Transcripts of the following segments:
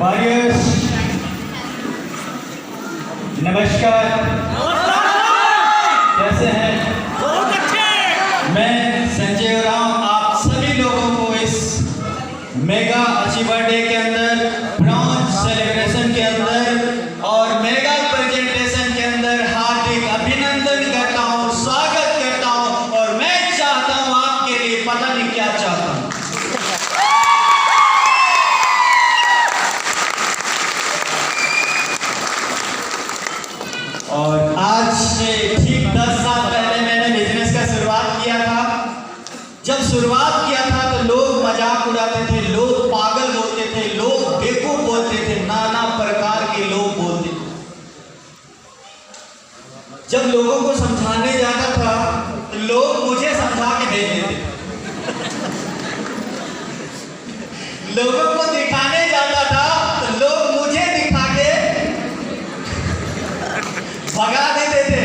Warriors नमस्कार, कैसे हैं? मैं संजय राम आप सभी लोगों को इस मेगा अचीवर डे के अंदर, ब्रॉन्ज सेलिब्रेशन के अंदर और मेगा प्रेजेंटेशन के अंदर हार्दिक अभिनंदन करता हूं, स्वागत करता हूं। और मैं चाहता हूं आपके लिए, पता नहीं क्या चाहता हूं। और आज से ठीक 10 साल पहले मैंने बिजनेस का शुरुआत किया था। जब शुरुआत किया था तो लोग मजाक उड़ाते थे, लोग पागल बोलते थे, लोग बेवकूफ बोलते थे, नाना प्रकार के लोग बोलते थे। जब लोगों को समझाने जाता था तो लोग मुझे समझा के भेज देते थे। लोगों को दिखाने जाता था तो लोग मुझे दिखा के भगा देते थे।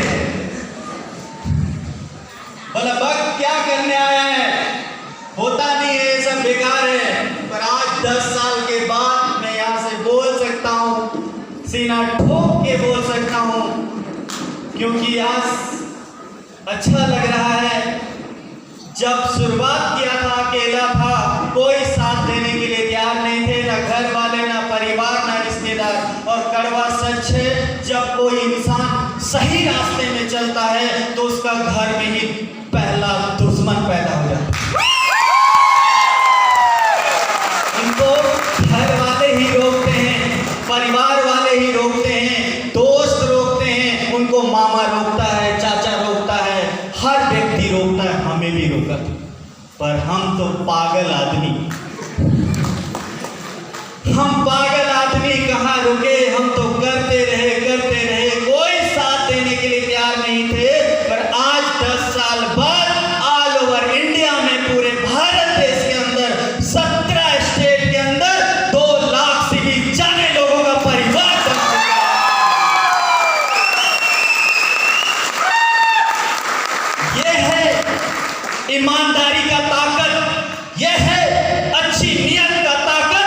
बोला भक्त क्या करने आया है, होता नहीं है, सब बेकार है। पर आज 10 साल के बाद मैं यहाँ से बोल सकता हूँ, सीना ठोक के बोल सकता हूँ, क्योंकि आज अच्छा लग रहा है। जब शुरुआत किया था अकेला था, कोई साथ देने के लिए तैयार नहीं थे, ना घर वाले, ना परिवार, ना रिश्तेदार। और कड़वा सच है, जब कोई इंसान सही रास्ते में चलता है तो उसका घर में ही पहला दुश्मन पैदा हो जाता है। उनको घर वाले ही रोकते हैं, परिवार वाले ही रोकते हैं, दोस्त रोकते हैं, उनको मामा रोकता है, चाचा रोकता है, हर व्यक्ति रोकता है, हमें भी रोका। पर हम तो पागल आदमी, हम पागल आदमी कहाँ रुके, हम तो करते रहे, कोई साथ देने के लिए तैयार नहीं थे। पर आज 10 साल बाद ऑल ओवर इंडिया में, पूरे भारत देश के अंदर, 17 स्टेट के अंदर 2 लाख से भी ज्यादा लोगों का परिवार बन चुका है। यह है ईमानदारी का ताकत, यह है अच्छी नियत का ताकत,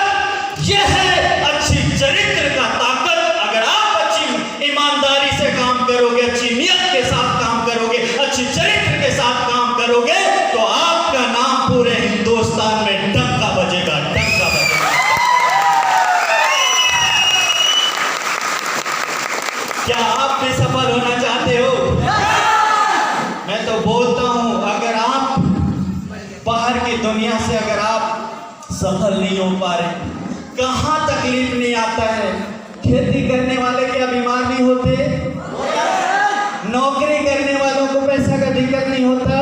यह है अच्छी चरित्र का ताकत। अगर आप अच्छी ईमानदारी से काम करोगे, अच्छी नियत के साथ काम करोगे, अच्छी चरित्र के साथ काम करोगे, तो आपका नाम पूरे हिंदुस्तान में डंका बजेगा, डंका बजेगा। क्या आप भी सफल होना चाहते हो? मैं तो बोलता हूं, अगर आप बाहर की दुनिया से अगर आप सफल नहीं हो पा रहे, कहां तकलीफ नहीं आता है। खेती करने वाले क्या बीमार नहीं होते? नौकरी करने वालों को पैसा का दिक्कत नहीं होता?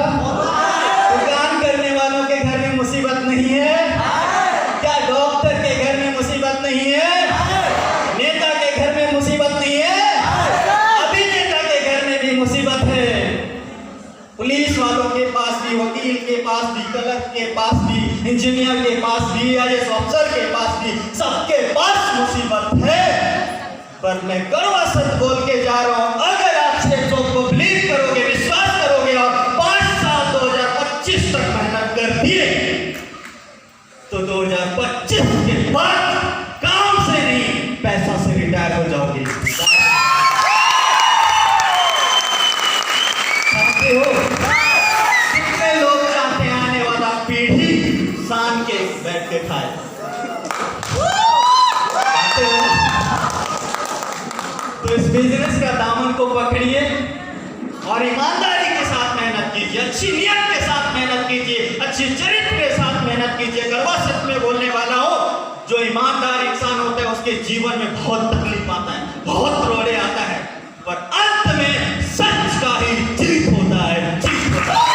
दुकान करने वालों के घर में मुसीबत नहीं है? क्या डॉक्टर के घर में मुसीबत नहीं है? नेता के घर में मुसीबत नहीं है? अभिनेता के घर में भी मुसीबत है। पुलिस वालों के पास भी, वकील के पास भी, कलेक्टर के पास भी, इंजीनियर के पास भी, आईएएस ऑफिसर के पास भी, सबके पास मुसीबत है। पर मैं कड़वा सच बोल के जा रहा हूं, अगर आप स्टेप्सों को बिलीव करोगे, विश्वास करोगे और 5 साल 2025 तक मेहनत कर दिए, तो 2025 के बाद काम से नहीं, पैसा से रिटायर हो जाओगे। चाहते हो? कितने लोग चाहते हैं आने वाला पीढ़ी सान के बैठ के खाए? तो इस बिजनेस का दामन को पकड़िए और ईमानदारी के साथ मेहनत कीजिए, अच्छी नियत के साथ मेहनत कीजिए, अच्छी चरित्र के साथ मेहनत कीजिए। कड़वा सच में बोलने वाला हो, जो ईमानदार इंसान होता है उसके जीवन में बहुत तकलीफ आता है, बहुत रोड़े आता है, पर अंत में सच का ही जीत होता है, जीत होता है।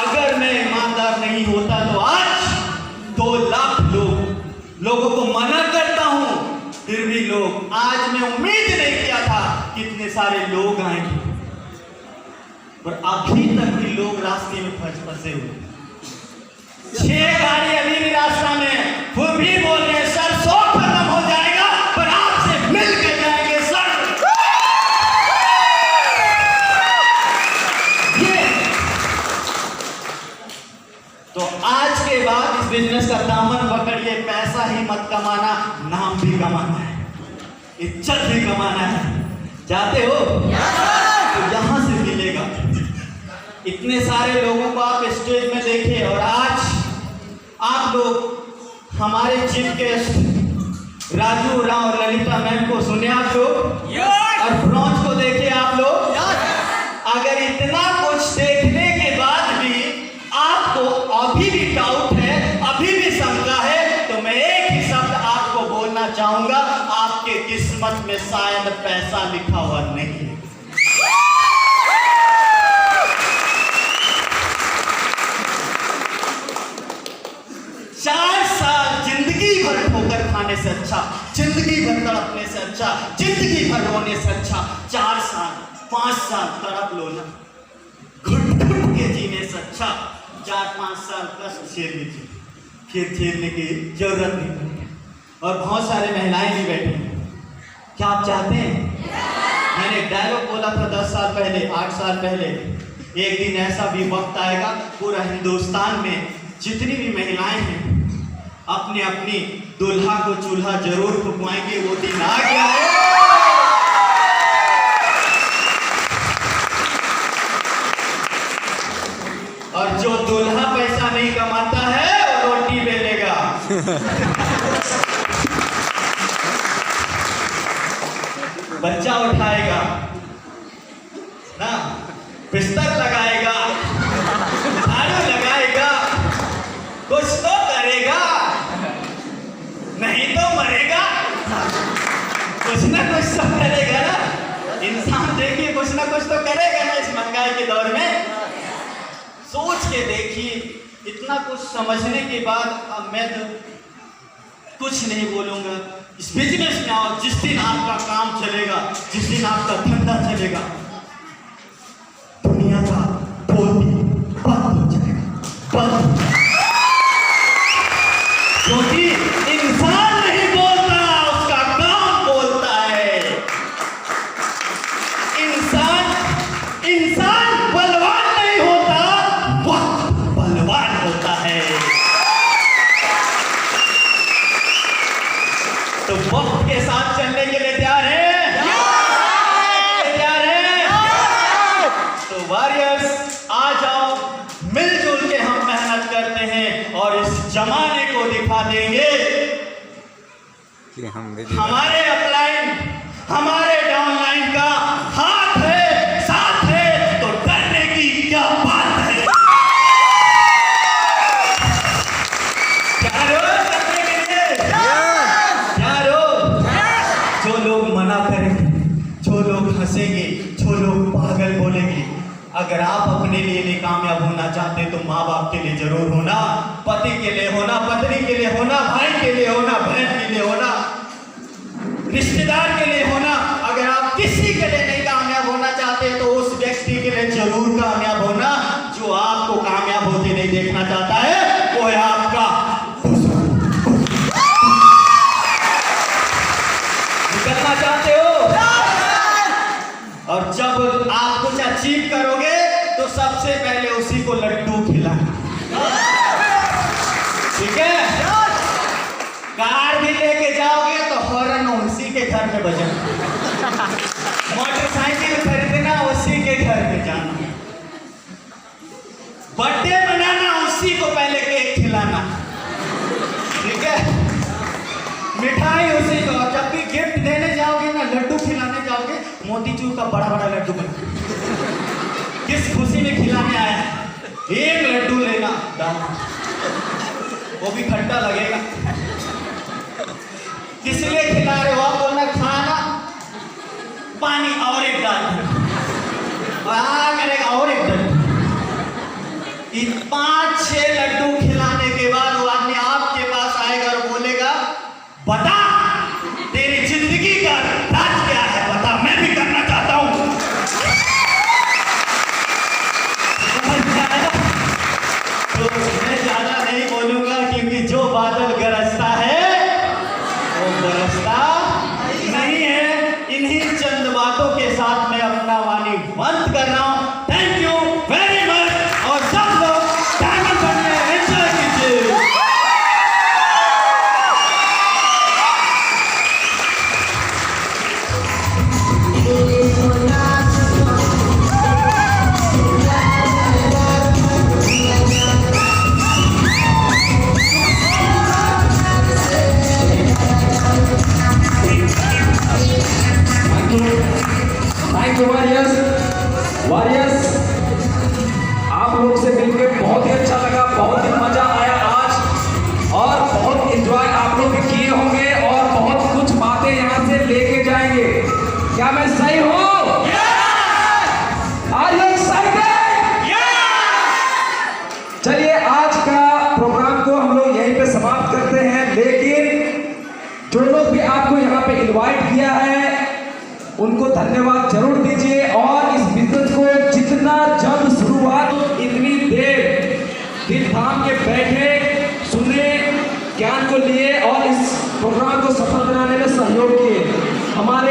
अगर मैं ईमानदार नहीं होता तो आज 2 लाख लोगों को मना करता हूं, फिर भी लोग, आज मैं उम्मीद नहीं किया था कि इतने सारे लोग आएंगे, पर अभी तक भी लोग रास्ते में फंसे हुए। 6 गाड़ी अभी भी रास्ता में, वो भी बोल रहे हैं सर 100 खत्म हो जाएगा पर आपसे मिल के जाएंगे सर। ये तो आज के बाद इस बिजनेस का दामन पकड़िए। पैसा ही मत कमाना, नाम भी कमाना है, इज्जत भी कमाना है। चाहते हो तो यहाँ से मिलेगा। इतने सारे लोगों को आप स्टेज में देखे, और आज आप लोग हमारे चीफ गेस्ट राजू राव और ललिता मैम को सुने आप लोग, और ब्रॉन्ज को देखे आप लोग। अगर इतना कुछ देखने के बाद भी आपको अभी भी डाउट है, अभी भी शंका है, तो मैं एक ही शब्द आपको बोलना चाहूंगा, आपके किस्मत में शायद पैसा लिखा हुआ नहीं है। 4 साल जिंदगी भर ठोकर खाने से अच्छा, जिंदगी भर तड़पने से अच्छा, जिंदगी भर रोने से अच्छा 4 साल 5 साल तड़प लो ना, घुट घुट के जीने से अच्छा 4-5 साल कष्ट झेल लीजिए, फिर झेलने की जरूरत नहीं पड़ती। और बहुत सारे महिलाएं भी बैठी हैं। क्या आप चाहते हैं? मैंने एक डायलॉग बोला था 10 साल पहले, 8 साल पहले, एक दिन ऐसा भी वक्त आएगा पूरा हिंदुस्तान में जितनी भी महिलाएं हैं अपनी अपनी दुल्हा को चूल्हा जरूर फुकवाएंगे। वो दिन आ गया है। और जो दुल्हा पैसा नहीं कमाता है वो रोटी बेलेगा। बच्चा उठाएगा ना, बिस्तर लगाएगा, झाड़ू लगाएगा, कुछ तो करेगा, नहीं तो मरेगा। कुछ ना कुछ तो करेगा ना। इंसान देखिए कुछ ना कुछ तो करेगा ना इस महंगाई के दौर में। सोच के देखिए। इतना कुछ समझने के बाद अब मैं तो कुछ नहीं बोलूंगा। इस बिजनेस में आओ, जिस दिन आपका काम चलेगा, जिस दिन आपका धंधा चलेगा, दुनिया का बोलती बंद हो जाएगा, बंद। क्योंकि इंसान नहीं बोलता, उसका काम बोलता है। इंसान बलवान नहीं होता, वक्त बलवान होता है। तो वक्त के साथ चलने के लिए तैयार है? तैयार है? तो वॉरियर्स आ जाओ, मिलजुल के हम मेहनत करते हैं और इस जमाने को दिखा देंगे कि हमारे अपलाइन, हमारे डाउनलाइन का हाथ है, साथ है, तो डरने की क्या बात है। तैयार हो करने के लिए? तैयार हो? जो लोग मना करेंगे, जो लोग हंसेंगे, जो लोग पागल बोलेंगे, अगर आप अपने लिए नहीं कामयाब होना चाहते तो माँ बाप के लिए जरूर होना, पति के लिए होना, पत्नी के लिए होना, भाई के लिए होना, बहन के लिए होना, रिश्तेदार के लिए होना। अगर आप किसी के लिए नहीं कामयाब होना चाहते तो उस व्यक्ति के लिए जरूर कामयाब होना जो आपको कामयाब होते नहीं देखना चाहता है, वो है आपका निकलना चाहते हो। और जब आप कुछ अचीव करोगे तो सबसे पहले उसी को लड्डू खिलाना, ठीक है? कार भी लेके जाओगे तो हॉर्न उसी के घर में बजाना, मोटरसाइकिल खरीदना उसी के घर में जाना, बर्थडे मनाना उसी को पहले केक खिलाना, ठीक है? मिठाई उसी को। जब भी गिफ्ट देने जाओगे ना, लड्डू खिलाने जाओगे, मोतीचूर का बड़ा बड़ा लड्डू बना, किस खुशी में खिलाने आया है, एक लड्डू लेना, वो भी खट्टा लगेगा। किस लिए खिला रहे हो? आप बोलना खाना, पानी और एक डाल करेगा और एक डाल। 5-6 लड्डू खिलाने के बाद वो आदमी आपके पास आएगा और बोलेगा, बता तेरी जिंदगी का राज क्या है, बता, मैं भी करना चाहता हूं। तो मैं ज्यादा नहीं बोलूंगा क्योंकि जो बादल गरजता है वो बरसता नहीं है। इन्हीं चंद बातों के साथ मैं अपना वाणी बंद कर रहा हूं। Thank you very much. और सब लोग डायमंड बनने से मिलकर बहुत ही अच्छा लगा, बहुत ही मजा आया आज और बहुत एंजॉय आप लोग भी किए होंगे और बहुत कुछ बातें यहाँ से लेके जाएंगे। क्या मैं सही हूँ? Are you excited? चलिए आज का प्रोग्राम को हम लोग यहीं पे समाप्त करते हैं, लेकिन जो लोग भी आपको यहाँ पे इनवाइट किया है उनको धन्यवाद जरूर दीजिए और इस बिजनेस को जितना जल्द शुरुआत, इतनी देर दिल थाम के बैठे, सुने, ज्ञान को लिए और इस प्रोग्राम को सफल बनाने में सहयोग किए। हमारे